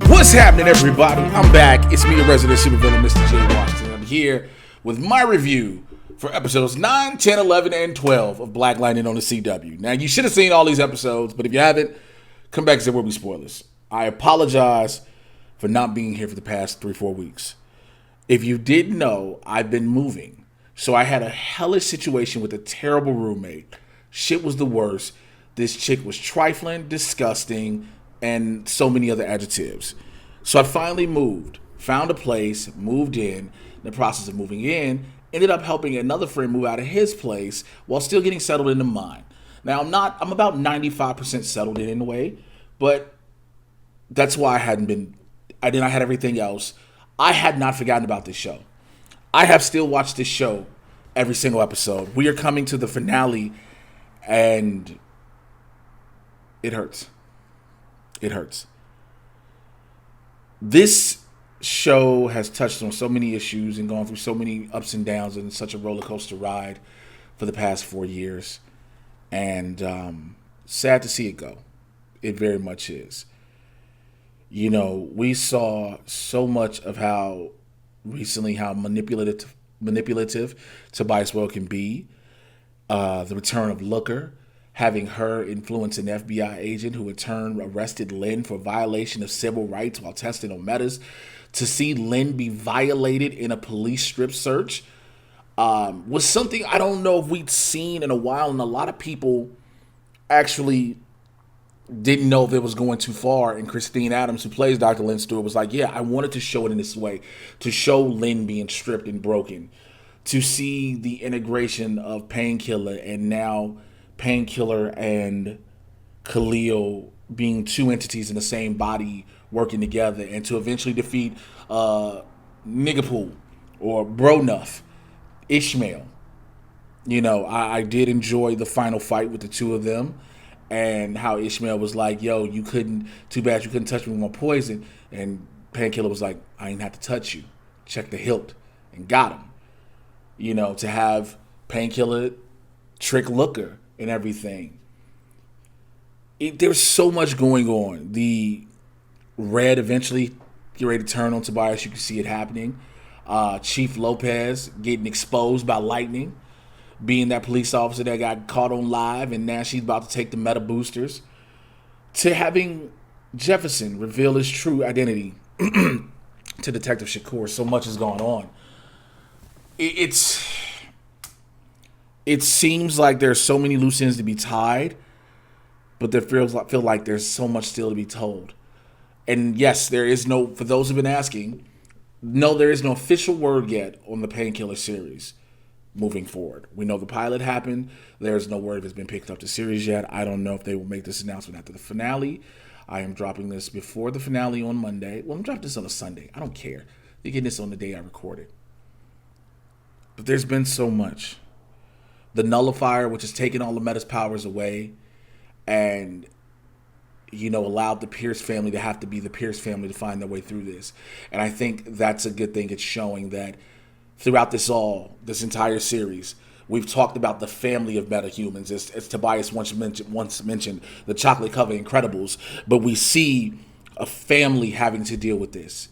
What's happening, everybody? I'm back. It's me, your resident supervillain, Mr. J. Washington. I'm here with my review for episodes 9, 10, 11, and 12 of BlackLightning on the CW. Now, you should have seen all these episodes, but if you haven't, come back because there will be spoilers. I apologize for not being here for the past 3-4 weeks. If you didn't know, I've been moving. So I had a hellish situation with a terrible roommate. Shit was the worst. This chick was trifling, disgusting, and so many other adjectives. So I finally moved, found a place, moved in the process of moving in, ended up helping another friend move out of his place while still getting settled into mine. Now I'm about 95% settled in a way, but that's why I had everything else. I had not forgotten about this show. I have still watched this show every single episode. We are coming to the finale, and it hurts. It hurts. This show has touched on so many issues and gone through so many ups and downs, and such a roller coaster ride for the past 4 years. And sad to see it go. It very much is. You know, we saw so much of how manipulative Tobias Whale can be. The return of Looker, having her influence an FBI agent who in turn arrested Lynn for violation of civil rights while testing on metas. To see Lynn be violated in a police strip search was something I don't know if we'd seen in a while, and a lot of people actually didn't know if it was going too far. And Christine Adams, who plays Dr. Lynn Stewart, was like, yeah, I wanted to show it in this way, to show Lynn being stripped and broken, to see the integration of Painkiller, and now Painkiller and Khalil being two entities in the same body working together, and to eventually defeat Niggapool or Bronuff, Ishmael. You know, I did enjoy the final fight with the two of them, and how Ishmael was like, yo, too bad you couldn't touch me with my poison. And Painkiller was like, I ain't have to touch you. Check the hilt. And got him. You know, to have Painkiller trick Looker and everything. There's so much going on. The red eventually get ready to turn on Tobias. You can see it happening. Chief Lopez getting exposed by lightning, being that police officer that got caught on live, and now she's about to take the meta boosters. To having Jefferson reveal his true identity to Detective Shakur. So much has gone on. It seems like there's so many loose ends to be tied, but there feel like there's so much still to be told. And yes, there is no, for those who've been asking, no, there is no official word yet on the Painkiller series moving forward. We know the pilot happened. There's no word if it's been picked up to series yet. I don't know if they will make this announcement after the finale. I am dropping this before the finale on Monday. Well, I'm dropping this on a Sunday. I don't care. You're getting this on the day I record it. But there's been so much. The nullifier, which has taken all the Meta's powers away, and, you know, allowed the Pierce family to have to be the Pierce family to find their way through this. And I think that's a good thing. It's showing that throughout this entire series, we've talked about the family of metahumans, as Tobias once mentioned, the chocolate-covered Incredibles, but we see a family having to deal with this.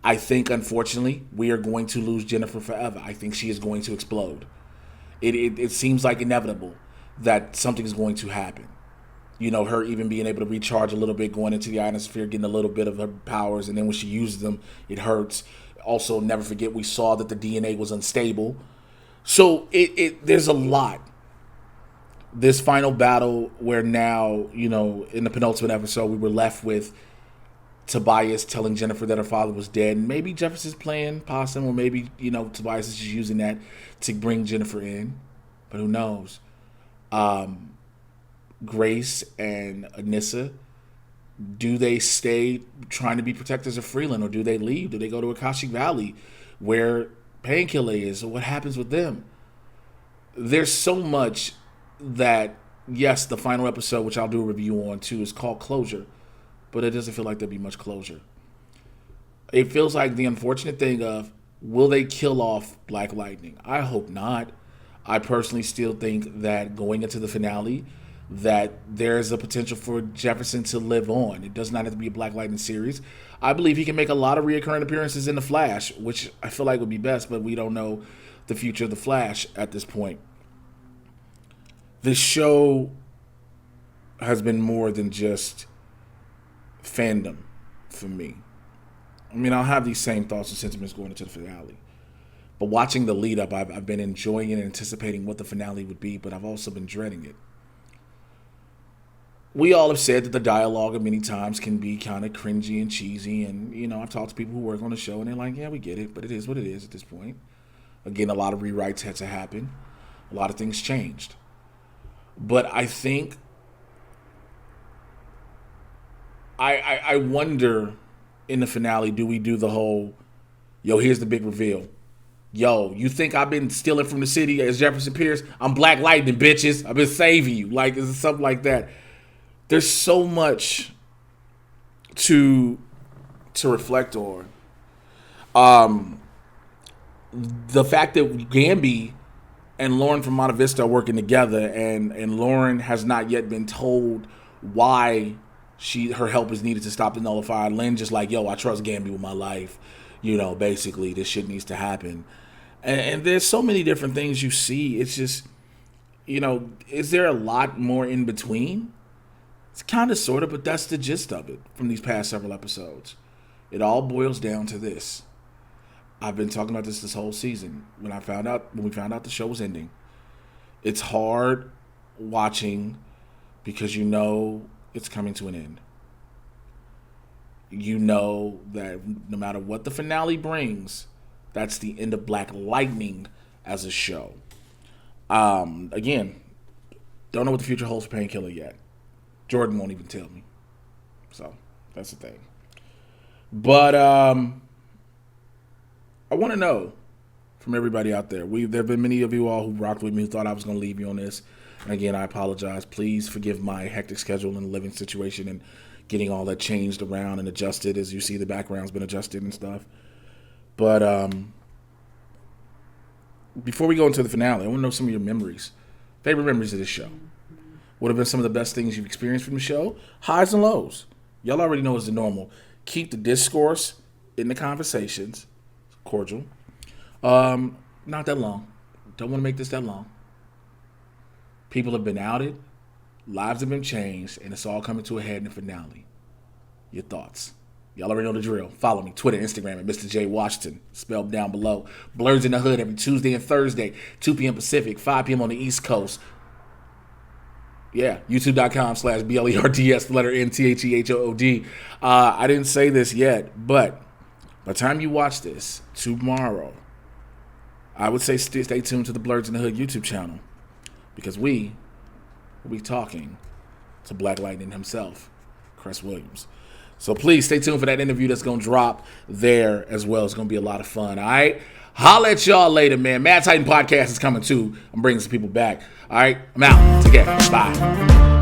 I think, unfortunately, we are going to lose Jennifer forever. I think she is going to explode. It seems like inevitable that something is going to happen. You know, her even being able to recharge a little bit, going into the ionosphere, getting a little bit of her powers, and then when she uses them, it hurts. Also, never forget, we saw that the DNA was unstable. So there's a lot. This final battle where now, you know, in the penultimate episode, we were left with Tobias telling Jennifer that her father was dead. And maybe Jefferson's playing possum, or maybe, you know, Tobias is just using that to bring Jennifer in. But who knows? Grace and Anissa, do they stay trying to be protectors of Freeland, or do they leave? Do they go to Akashic Valley where Painkiller is, or what happens with them? There's so much that, yes, the final episode, which I'll do a review on too, is called Closure, but it doesn't feel like there'll be much closure. It feels like the unfortunate thing of, will they kill off BlackLightning? I hope not. I personally still think that going into the finale, that there's a potential for Jefferson to live on. It does not have to be a Black Lightning series. I believe he can make a lot of reoccurring appearances in The Flash, which I feel like would be best, but we don't know the future of The Flash at this point. This show has been more than just fandom for me. I mean, I'll have these same thoughts and sentiments going into the finale. But watching the lead up, I've been enjoying and anticipating what the finale would be, but I've also been dreading it. We all have said that the dialogue many times can be kind of cringy and cheesy, and, you know, I've talked to people who work on the show, and they're like, yeah, we get it, but it is what it is at this point. Again, a lot of rewrites had to happen. A lot of things changed. But I think, I wonder in the finale, do we do the whole, yo, here's the big reveal. Yo, you think I've been stealing from the city as Jefferson Pierce? I'm Black Lightning, bitches. I've been saving you. Like, is it something like that? There's so much to reflect on. The fact that Gamby and Lauren from Monta Vista are working together, and Lauren has not yet been told why her help is needed to stop the nullifier. Lynn just like, yo, I trust Gamby with my life. You know, basically, this shit needs to happen. And there's so many different things you see. It's just, you know, is there a lot more in between? It's kind of, sort of, but that's the gist of it from these past several episodes. It all boils down to this. I've been talking about this whole season. When we found out the show was ending, it's hard watching because you know it's coming to an end. You know that no matter what the finale brings, that's the end of Black Lightning as a show. Again, don't know what the future holds for Painkiller yet. Jordan won't even tell me. So, that's the thing. But I want to know from everybody out there. There have been many of you all who rocked with me who thought I was going to leave you on this. And again, I apologize. Please forgive my hectic schedule and living situation and getting all that changed around and adjusted. As you see, the background's been adjusted and stuff. But before we go into the finale, I want to know some of your memories. Favorite memories of this show. What have been some of the best things you've experienced from the show? Highs and lows. Y'all already know it's the normal. Keep the discourse in the conversations cordial. Not that long. Don't want to make this that long. People have been outed. Lives have been changed. And it's all coming to a head in the finale. Your thoughts. Y'all already know the drill. Follow me. Twitter, Instagram at Mr. J Washington. Spelled down below. Blurs in the Hood every Tuesday and Thursday. 2 p.m. Pacific. 5 p.m. on the East Coast. Yeah. YouTube.com/BLERDS. The letter NTHEHOOD. I didn't say this yet. But by the time you watch this tomorrow, I would say stay tuned to the Blurs in the Hood YouTube channel. Because we will be talking to Black Lightning himself, Cress Williams. So please stay tuned for that interview that's going to drop there as well. It's going to be a lot of fun, all right? Holla at y'all later, man. Mad Titan Podcast is coming too. I'm bringing some people back, all right? I'm out. Take care. Bye.